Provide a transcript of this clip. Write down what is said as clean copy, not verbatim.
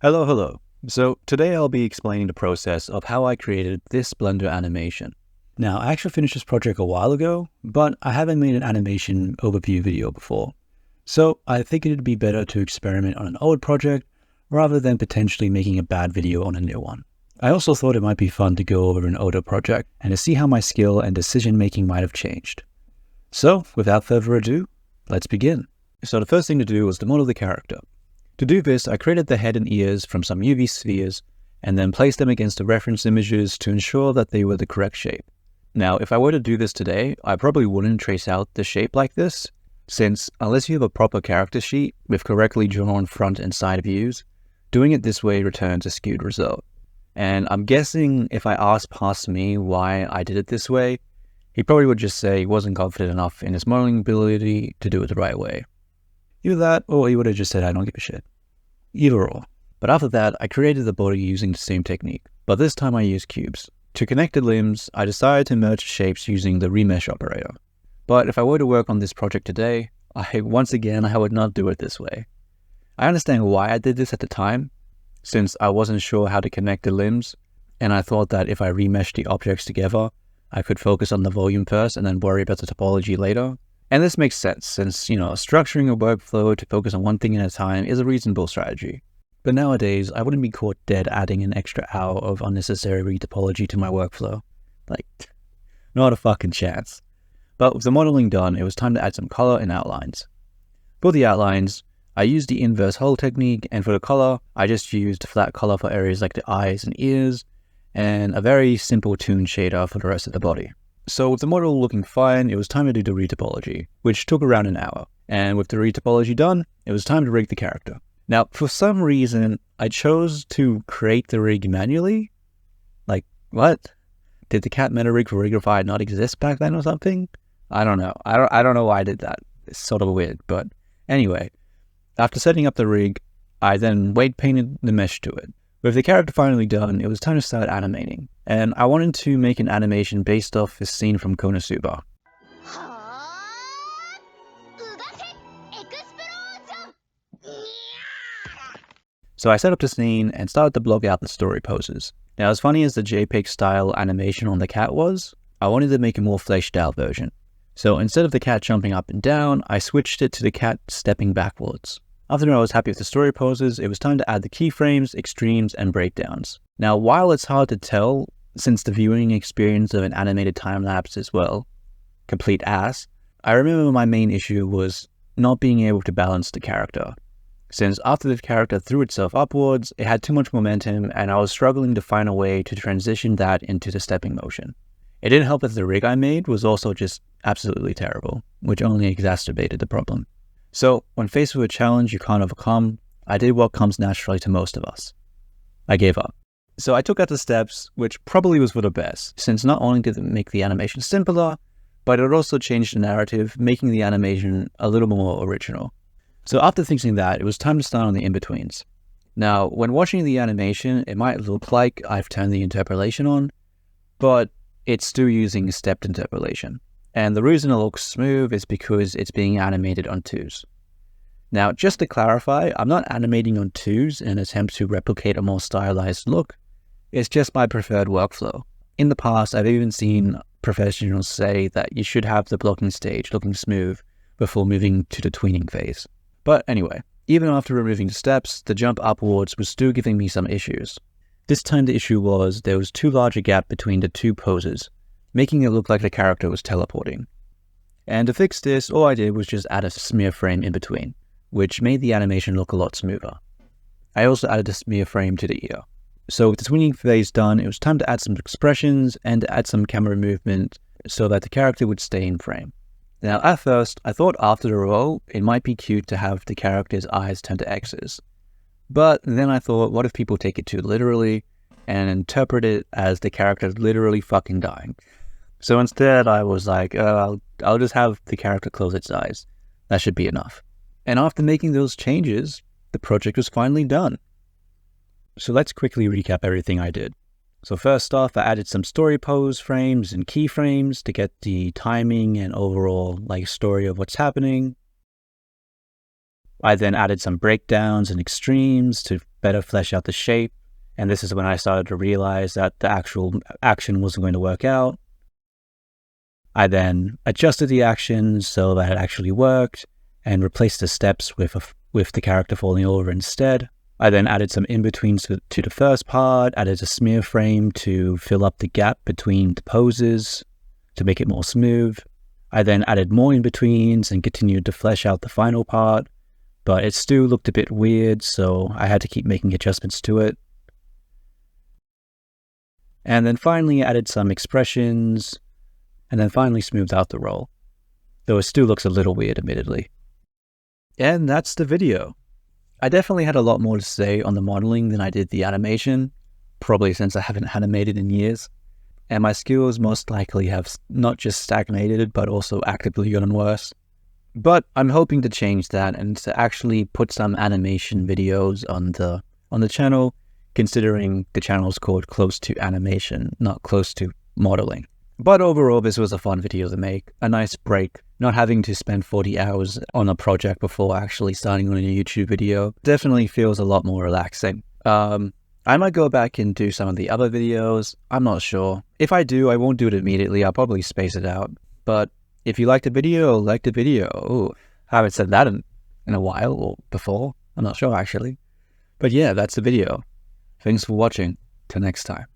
Hello. So today I'll be explaining the process of how I created this Blender animation. Now, I actually finished this project a while ago, but I haven't made an animation overview video before. So I figured it'd be better to experiment on an old project rather than potentially making a bad video on a new one. I also thought it might be fun to go over an older project and to see how my skill and decision making might have changed. So without further ado, let's begin. So the first thing to do was to model the character. To do this, I created the head and ears from some UV spheres and then placed them against the reference images to ensure that they were the correct shape. Now, if I were to do this today, I probably wouldn't trace out the shape like this, since unless you have a proper character sheet with correctly drawn front and side views, doing it this way returns a skewed result. And I'm guessing if I asked past me why I did it this way, he probably would just say he wasn't confident enough in his modeling ability to do it the right way. Either that, or he would have just said, I don't give a shit. Either or. But after that, I created the body using the same technique, but this time I used cubes. To connect the limbs, I decided to merge shapes using the remesh operator. But if I were to work on this project today, I would not do it this way. I understand why I did this at the time, since I wasn't sure how to connect the limbs, and I thought that if I remeshed the objects together, I could focus on the volume first and then worry about the topology later. And this makes sense since, structuring a workflow to focus on one thing at a time is a reasonable strategy. But nowadays, I wouldn't be caught dead adding an extra hour of unnecessary retopology to my workflow. Not a fucking chance. But with the modeling done, it was time to add some color and outlines. For the outlines, I used the inverse hole technique, and for the color, I just used flat color for areas like the eyes and ears, and a very simple toon shader for the rest of the body. So with the model looking fine, it was time to do the retopology, which took around an hour. And with the retopology done, it was time to rig the character. Now, for some reason, I chose to create the rig manually. What? Did the cat meta rig for Rigify not exist back then or something? I don't know. I don't know why I did that. It's sort of weird, but anyway. After setting up the rig, I then weight painted the mesh to it. With the character finally done, it was time to start animating, and I wanted to make an animation based off this scene from Konosuba. So I set up the scene and started to block out the story poses. Now, as funny as the JPEG style animation on the cat was, I wanted to make a more fleshed out version. So instead of the cat jumping up and down, I switched it to the cat stepping backwards. After I was happy with the story poses, it was time to add the keyframes, extremes, and breakdowns. Now, while it's hard to tell, since the viewing experience of an animated time-lapse is, complete ass, I remember my main issue was not being able to balance the character. Since after the character threw itself upwards, it had too much momentum, and I was struggling to find a way to transition that into the stepping motion. It didn't help that the rig I made was also just absolutely terrible, which only exacerbated the problem. So, when faced with a challenge you can't overcome, I did what comes naturally to most of us. I gave up. So I took out the steps, which probably was for the best, since not only did it make the animation simpler, but it also changed the narrative, making the animation a little more original. So after fixing that, it was time to start on the in-betweens. Now, when watching the animation, it might look like I've turned the interpolation on, but it's still using stepped interpolation. And the reason it looks smooth is because it's being animated on twos. Now, just to clarify, I'm not animating on twos in an attempt to replicate a more stylized look. It's just my preferred workflow. In the past, I've even seen professionals say that you should have the blocking stage looking smooth before moving to the tweening phase. But anyway, even after removing the steps, the jump upwards was still giving me some issues. This time the issue was there was too large a gap between the two poses, making it look like the character was teleporting. And to fix this, all I did was just add a smear frame in between, which made the animation look a lot smoother. I also added a smear frame to the ear. So with the tweening phase done, it was time to add some expressions and to add some camera movement so that the character would stay in frame. Now at first, I thought after the roll, it might be cute to have the character's eyes turn to X's. But then I thought, what if people take it too literally and interpret it as the character literally fucking dying? So instead, I was like, I'll just have the character close its eyes. That should be enough. And after making those changes, the project was finally done. So let's quickly recap everything I did. So first off, I added some story pose frames and keyframes to get the timing and overall story of what's happening. I then added some breakdowns and extremes to better flesh out the shape. And this is when I started to realize that the actual action wasn't going to work out. I then adjusted the actions so that it actually worked and replaced the steps with the character falling over instead. I then added some in-betweens to the first part, added a smear frame to fill up the gap between the poses to make it more smooth. I then added more in-betweens and continued to flesh out the final part, but it still looked a bit weird, so I had to keep making adjustments to it. And then finally added some expressions, and then finally smoothed out the roll, though it still looks a little weird, admittedly. And that's the video. I definitely had a lot more to say on the modeling than I did the animation, probably since I haven't animated in years, and my skills most likely have not just stagnated, but also actively gotten worse. But I'm hoping to change that and to actually put some animation videos on the channel, considering the channel is called Close to Animation, not Close to Modeling. But overall, this was a fun video to make, a nice break, not having to spend 40 hours on a project before actually starting on a YouTube video. Definitely feels a lot more relaxing. I might go back and do some of the other videos, I'm not sure. If I do, I won't do it immediately, I'll probably space it out. But if you liked the video, like the video. Ooh, I haven't said that in a while, or before, I'm not sure actually. But yeah, that's the video. Thanks for watching, till next time.